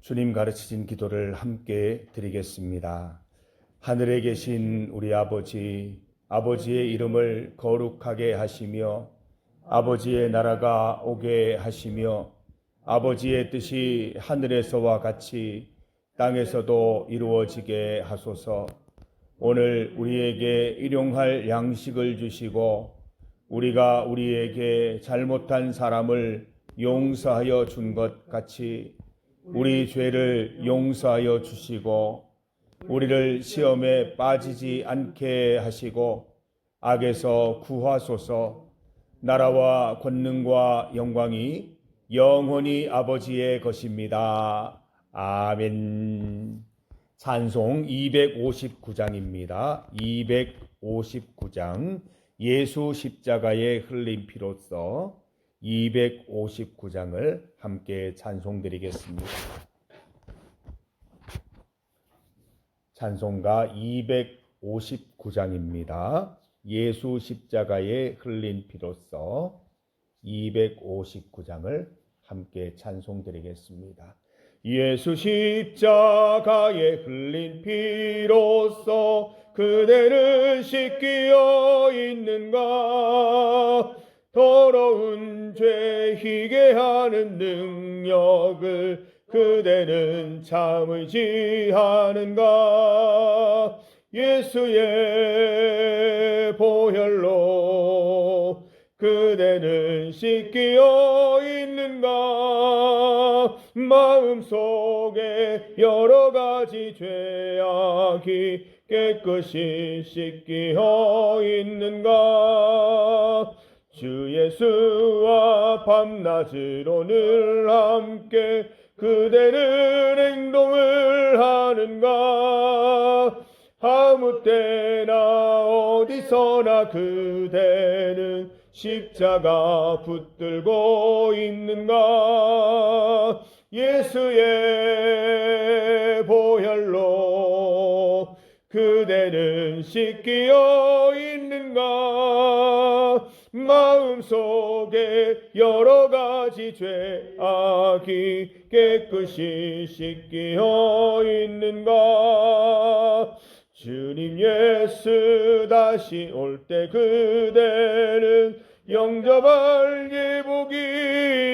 주님 가르치신 기도를 함께 드리겠습니다. 하늘에 계신 우리 아버지, 아버지의 이름을 거룩하게 하시며 아버지의 나라가 오게 하시며 아버지의 뜻이 하늘에서와 같이 땅에서도 이루어지게 하소서. 오늘 우리에게 일용할 양식을 주시고 우리가 우리에게 잘못한 사람을 용서하여 준 것 같이 우리 죄를 용서하여 주시고 우리를 시험에 빠지지 않게 하시고 악에서 구하소서. 나라와 권능과 영광이 영원히 아버지의 것입니다. 아멘. 찬송 259장입니다. 259장 예수 십자가의 흘린 피로써 259장을 함께 찬송드리겠습니다. 찬송가 259장입니다. 예수 십자가의 흘린 피로써 259장을 함께 찬송드리겠습니다. 예수 십자가의 흘린 피로써 그대는 씻기어 있는가? 더러운 죄 희게 하는 능력을 그대는 참 의지하는가? 예수의 보혈로 그대는 씻기어 있는가? 마음속에 여러 가지 죄악이 깨끗이 씻기어 있는가? 주 예수와 밤낮으로 늘 함께 그대는 행동을 하는가? 아무 때나 어디서나 그대는 십자가 붙들고 있는가? 예수의 보혈로 그대는 씻기어 있는가? 마음속에 여러 가지 죄악이 깨끗이 씻기어 있는가? 주님 예수 다시 올 때 그대는 영접할 예복이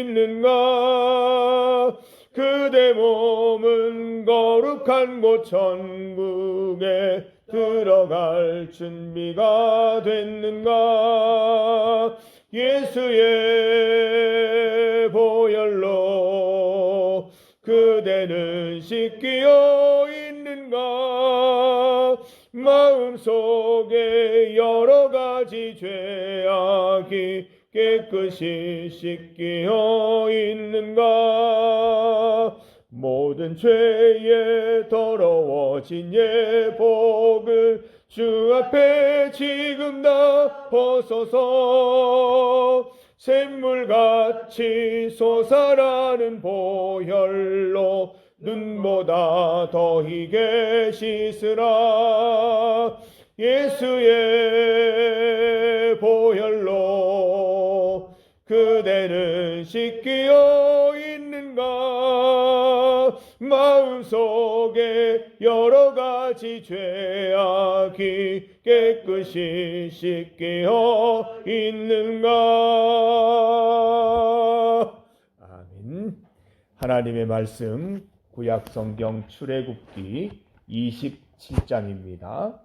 있는가? 그대 몸은 거룩한 곳 천국에 들어갈 준비가 됐는가? 예수의 보혈로 그대는 씻기어 있는가? 마음속에 여러 가지 죄악이 깨끗이 씻기어 있는가? 모든 죄에 더러워진 예복을 주 앞에 지금 다 벗어서 샘물같이 솟아나는 보혈로 눈보다 더 희게 씻으라. 예수의 보혈로 그대는 씻기어 있는가? 마음속에 여러 가지 죄악이 깨끗이 씻기어 있는가? 아멘. 하나님의 말씀 구약성경 출애굽기 27장입니다.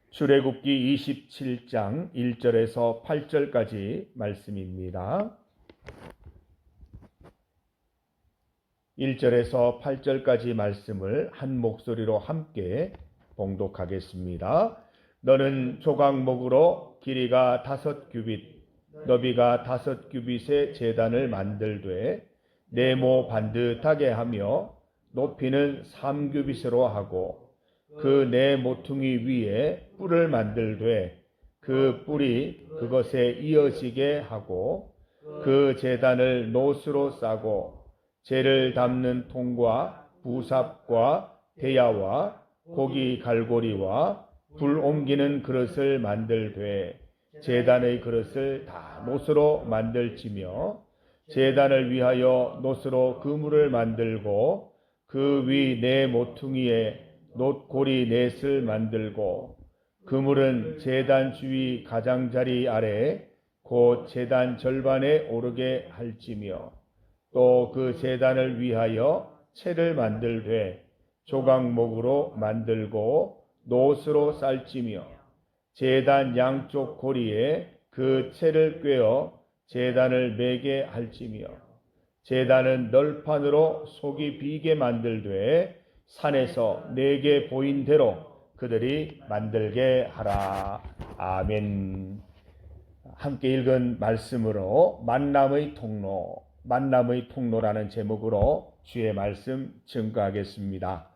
출애굽기 27장 1절에서 8절까지 말씀입니다. 1절에서 8절까지 말씀을 한 목소리로 함께 봉독하겠습니다. 너는 조각목으로 길이가 5규빗, 너비가 5규빗의 제단을 만들되 네모 반듯하게 하며 높이는 3규빗으로 하고 그 네 모퉁이 위에 뿔을 만들되 그 뿔이 그것에 이어지게 하고 그 제단을 노수로 싸고 재를 담는 통과 부삽과 대야와 고기 갈고리와 불 옮기는 그릇을 만들되 제단의 그릇을 다 노수로 만들지며 제단을 위하여 놋으로 그물을 만들고 그 위 네 모퉁이에 놋고리 넷을 만들고 그물은 제단 주위 가장자리 아래 곧 제단 절반에 오르게 할지며 또 그 제단을 위하여 채를 만들되 조각목으로 만들고 놋으로 쌀지며 제단 양쪽 고리에 그 채를 꿰어 제단을 매게 할지며 제단은 널판으로 속이 비게 만들되 산에서 내게 보인 대로 그들이 만들게 하라. 아멘. 함께 읽은 말씀으로 만남의 통로라는 제목으로 주의 말씀 증거하겠습니다.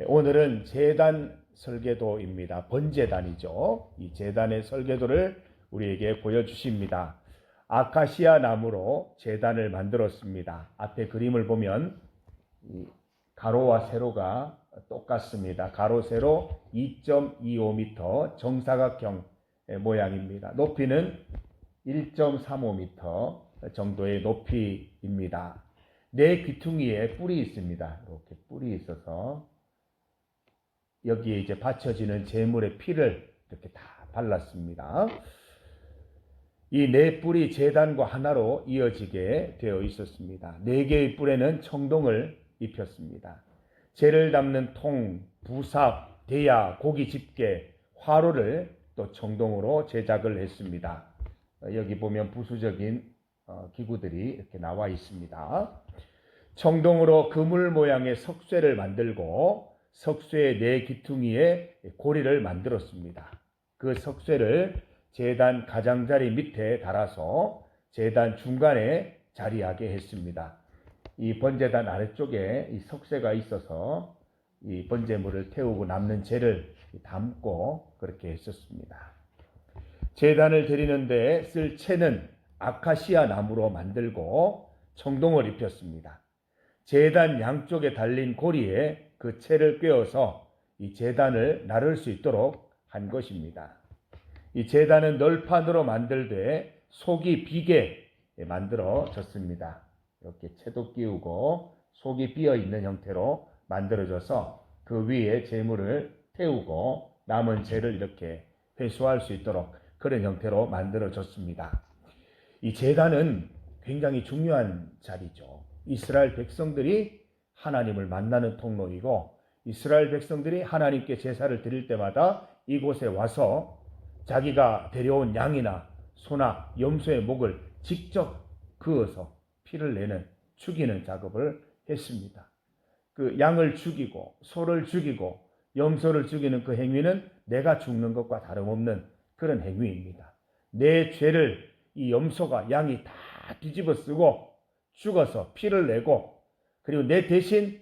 오늘은 제단 설계도입니다. 번제단이죠. 이 제단의 설계도를 우리에게 보여주십니다. 아카시아 나무로 제단을 만들었습니다. 앞에 그림을 보면 가로와 세로가 똑같습니다. 가로 세로 2.25m 정사각형 모양입니다. 높이는 1.35m 정도의 높이입니다. 네 귀퉁이에 뿔이 있습니다. 이렇게 뿔이 있어서 여기에 이제 받쳐지는 제물의 피를 이렇게 다 발랐습니다. 이 네 뿔이 제단과 하나로 이어지게 되어 있었습니다. 네 개의 뿔에는 청동을 입혔습니다. 재를 담는 통, 부삽, 대야, 고기 집게, 화로를 또 청동으로 제작을 했습니다. 여기 보면 부수적인 기구들이 이렇게 나와 있습니다. 청동으로 그물 모양의 석쇠를 만들고 석쇠의 네 귀퉁이에 고리를 만들었습니다. 그 석쇠를 제단 가장자리 밑에 달아서 제단 중간에 자리하게 했습니다. 이 번제단 아래쪽에 이 석쇠가 있어서 이 번제물을 태우고 남는 재를 담고 그렇게 했었습니다. 제단을 드리는데 쓸 채는 아카시아 나무로 만들고 청동을 입혔습니다. 제단 양쪽에 달린 고리에 그 채를 꿰어서 이 제단을 나를 수 있도록 한 것입니다. 이 제단은 널판으로 만들되 속이 비게 만들어졌습니다. 이렇게 채도 끼우고 속이 비어 있는 형태로 만들어져서 그 위에 제물을 태우고 남은 재를 이렇게 회수할 수 있도록 그런 형태로 만들어졌습니다. 이 제단은 굉장히 중요한 자리죠. 이스라엘 백성들이 하나님을 만나는 통로이고 이스라엘 백성들이 하나님께 제사를 드릴 때마다 이곳에 와서 자기가 데려온 양이나 소나 염소의 목을 직접 그어서 피를 내는 죽이는 작업을 했습니다. 그 양을 죽이고 소를 죽이고 염소를 죽이는 그 행위는 내가 죽는 것과 다름없는 그런 행위입니다. 내 죄를 이 염소가 양이 다 뒤집어 쓰고 죽어서 피를 내고 그리고 내 대신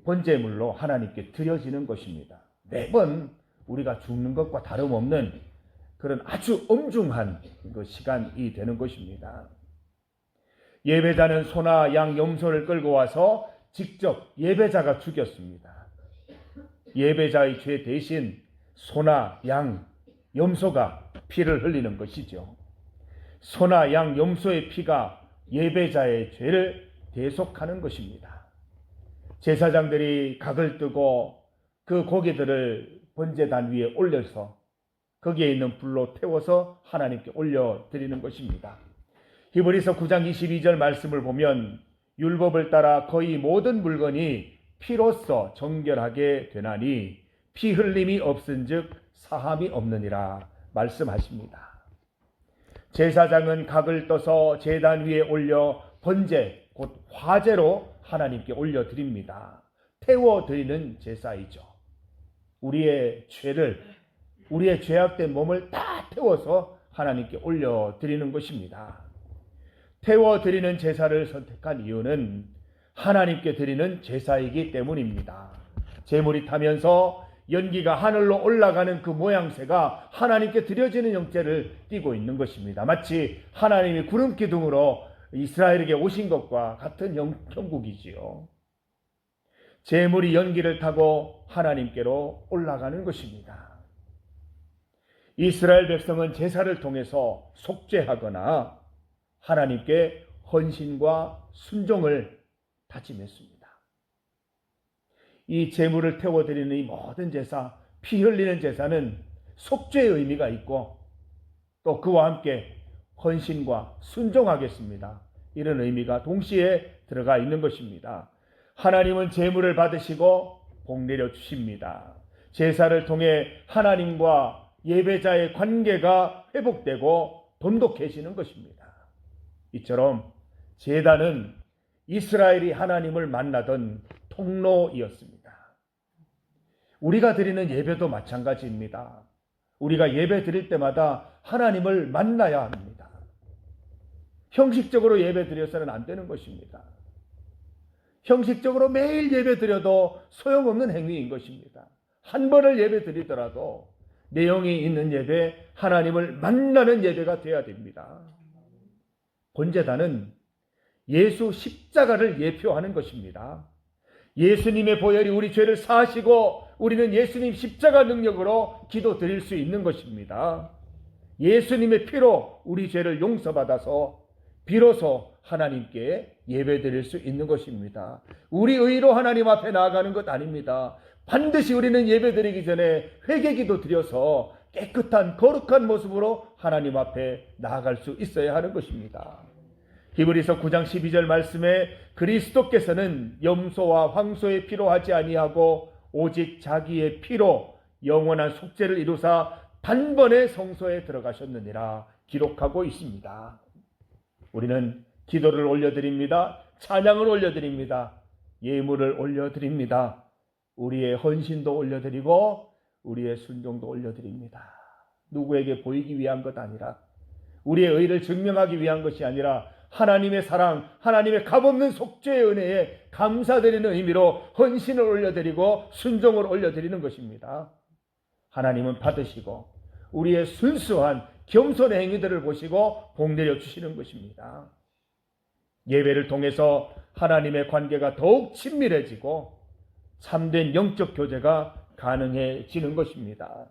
번제물로 하나님께 드려지는 것입니다. 매번 우리가 죽는 것과 다름없는 그런 아주 엄중한 그 시간이 되는 것입니다. 예배자는 소나 양, 염소를 끌고 와서 직접 예배자가 죽였습니다. 예배자의 죄 대신 소나 양, 염소가 피를 흘리는 것이죠. 소나 양, 염소의 피가 예배자의 죄를 대속하는 것입니다. 제사장들이 각을 뜨고 그 고기들을 번제단 위에 올려서 거기에 있는 불로 태워서 하나님께 올려드리는 것입니다. 히브리서 9장 22절 말씀을 보면 율법을 따라 거의 모든 물건이 피로써 정결하게 되나니 피 흘림이 없은즉 사함이 없느니라 말씀하십니다. 제사장은 각을 떠서 제단 위에 올려 번제 곧 화제로 하나님께 올려드립니다. 태워드리는 제사이죠. 우리의 죄악된 몸을 다 태워서 하나님께 올려드리는 것입니다. 태워드리는 제사를 선택한 이유는 하나님께 드리는 제사이기 때문입니다. 제물이 타면서 연기가 하늘로 올라가는 그 모양새가 하나님께 드려지는 형태를 띠고 있는 것입니다. 마치 하나님이 구름 기둥으로 이스라엘에게 오신 것과 같은 형국이지요. 제물이 연기를 타고 하나님께로 올라가는 것입니다. 이스라엘 백성은 제사를 통해서 속죄하거나 하나님께 헌신과 순종을 다짐했습니다. 이 제물을 태워드리는 이 모든 제사, 피 흘리는 제사는 속죄의 의미가 있고 또 그와 함께 헌신과 순종하겠습니다, 이런 의미가 동시에 들어가 있는 것입니다. 하나님은 제물을 받으시고 복 내려 주십니다. 제사를 통해 하나님과 예배자의 관계가 회복되고 돈독해지는 것입니다. 이처럼 제단은 이스라엘이 하나님을 만나던 통로이었습니다. 우리가 드리는 예배도 마찬가지입니다. 우리가 예배 드릴 때마다 하나님을 만나야 합니다. 형식적으로 예배 드려서는 안 되는 것입니다. 형식적으로 매일 예배 드려도 소용없는 행위인 것입니다. 한 번을 예배 드리더라도 내용이 있는 예배, 하나님을 만나는 예배가 되어야 됩니다. 본제단은 예수 십자가를 예표하는 것입니다. 예수님의 보혈이 우리 죄를 사하시고 우리는 예수님 십자가 능력으로 기도 드릴 수 있는 것입니다. 예수님의 피로 우리 죄를 용서받아서 비로소 하나님께 예배 드릴 수 있는 것입니다. 우리 의로 하나님 앞에 나아가는 것 아닙니다. 반드시 우리는 예배 드리기 전에 회개기도 드려서 깨끗한 거룩한 모습으로 하나님 앞에 나아갈 수 있어야 하는 것입니다. 히브리서 9장 12절 말씀에 그리스도께서는 염소와 황소의 피로 하지 아니하고 오직 자기의 피로 영원한 속죄를 이루사 단번에 성소에 들어가셨느니라 기록하고 있습니다. 우리는 기도를 올려드립니다. 찬양을 올려드립니다. 예물을 올려드립니다. 우리의 헌신도 올려드리고 우리의 순종도 올려드립니다. 누구에게 보이기 위한 것 아니라, 우리의 의를 증명하기 위한 것이 아니라 하나님의 사랑, 하나님의 값없는 속죄의 은혜에 감사드리는 의미로 헌신을 올려드리고 순종을 올려드리는 것입니다. 하나님은 받으시고 우리의 순수한 겸손의 행위들을 보시고 복 내려 주시는 것입니다. 예배를 통해서 하나님의 관계가 더욱 친밀해지고 참된 영적 교제가 가능해지는 것입니다.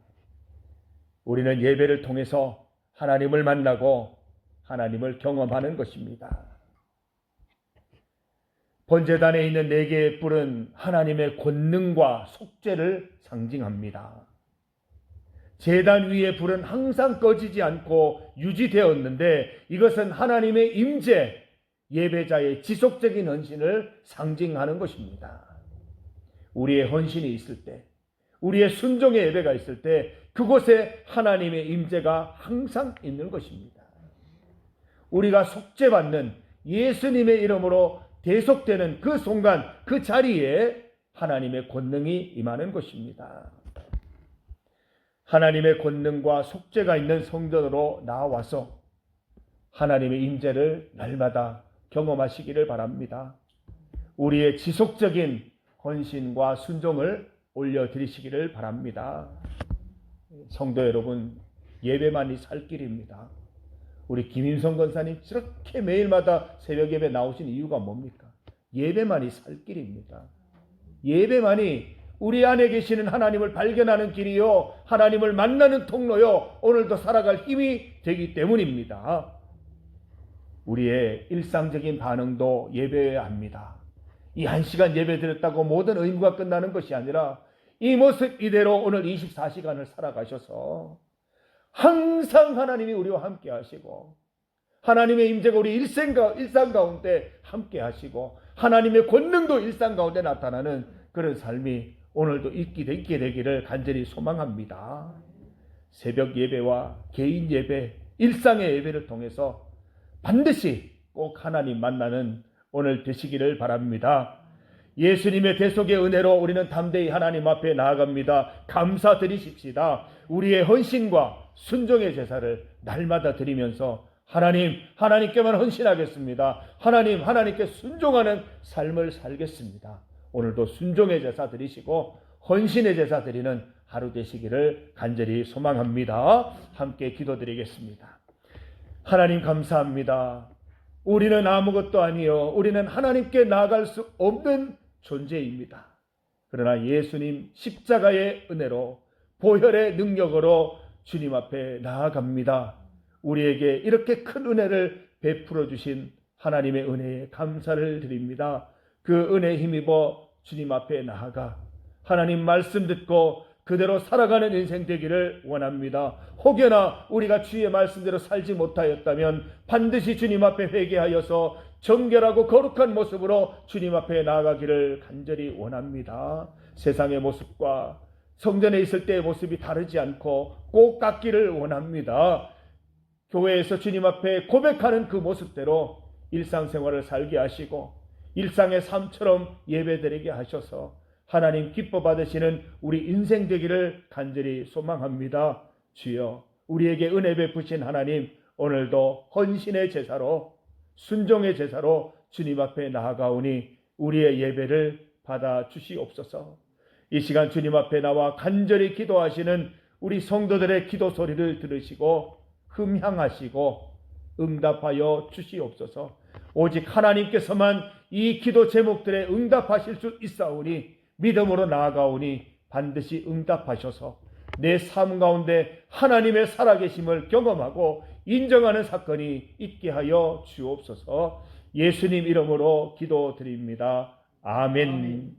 우리는 예배를 통해서 하나님을 만나고 하나님을 경험하는 것입니다. 번제단에 있는 4개의 뿔은 하나님의 권능과 속죄를 상징합니다. 제단 위의 불은 항상 꺼지지 않고 유지되었는데 이것은 하나님의 임재, 예배자의 지속적인 헌신을 상징하는 것입니다. 우리의 헌신이 있을 때, 우리의 순종의 예배가 있을 때 그곳에 하나님의 임재가 항상 있는 것입니다. 우리가 속죄받는 예수님의 이름으로 대속되는 그 순간, 그 자리에 하나님의 권능이 임하는 것입니다. 하나님의 권능과 속죄가 있는 성전으로 나와서 하나님의 임재를 날마다 경험하시기를 바랍니다. 우리의 지속적인 헌신과 순종을 올려드리시기를 바랍니다. 성도 여러분, 예배만이 살 길입니다. 우리 김인성 권사님 저렇게 매일마다 새벽 예배 나오신 이유가 뭡니까? 예배만이 살 길입니다. 예배만이 우리 안에 계시는 하나님을 발견하는 길이요, 하나님을 만나는 통로요, 오늘도 살아갈 힘이 되기 때문입니다. 우리의 일상적인 반응도 예배여야 합니다. 이 1시간 예배 드렸다고 모든 의무가 끝나는 것이 아니라 이 모습 이대로 오늘 24시간을 살아가셔서 항상 하나님이 우리와 함께 하시고 하나님의 임재가 우리 일상 가운데 함께 하시고 하나님의 권능도 일상 가운데 나타나는 그런 삶이 오늘도 있게 되기를 간절히 소망합니다. 새벽 예배와 개인 예배, 일상의 예배를 통해서 반드시 꼭 하나님 만나는 오늘 되시기를 바랍니다. 예수님의 대속의 은혜로 우리는 담대히 하나님 앞에 나아갑니다. 감사드리십시다. 우리의 헌신과 순종의 제사를 날마다 드리면서 하나님께만 헌신하겠습니다. 하나님께 순종하는 삶을 살겠습니다. 오늘도 순종의 제사 드리시고 헌신의 제사 드리는 하루 되시기를 간절히 소망합니다. 함께 기도드리겠습니다. 하나님 감사합니다. 우리는 아무것도 아니요, 우리는 하나님께 나아갈 수 없는 존재입니다. 그러나 예수님 십자가의 은혜로, 보혈의 능력으로 주님 앞에 나아갑니다. 우리에게 이렇게 큰 은혜를 베풀어 주신 하나님의 은혜에 감사를 드립니다. 그 은혜에 힘입어 주님 앞에 나아가 하나님 말씀 듣고 그대로 살아가는 인생 되기를 원합니다. 혹여나 우리가 주의 말씀대로 살지 못하였다면 반드시 주님 앞에 회개하여서 정결하고 거룩한 모습으로 주님 앞에 나아가기를 간절히 원합니다. 세상의 모습과 성전에 있을 때의 모습이 다르지 않고 꼭 같기를 원합니다. 교회에서 주님 앞에 고백하는 그 모습대로 일상생활을 살게 하시고 일상의 삶처럼 예배드리게 하셔서 하나님 기뻐 받으시는 우리 인생 되기를 간절히 소망합니다. 주여, 우리에게 은혜 베푸신 하나님, 오늘도 헌신의 제사로 순종의 제사로 주님 앞에 나아가오니 우리의 예배를 받아 주시옵소서. 이 시간 주님 앞에 나와 간절히 기도하시는 우리 성도들의 기도 소리를 들으시고 흠향하시고 응답하여 주시옵소서. 오직 하나님께서만 이 기도 제목들에 응답하실 수 있사오니 믿음으로 나아가오니 반드시 응답하셔서 내 삶 가운데 하나님의 살아계심을 경험하고 인정하는 사건이 있게 하여 주옵소서. 예수님 이름으로 기도드립니다. 아멘.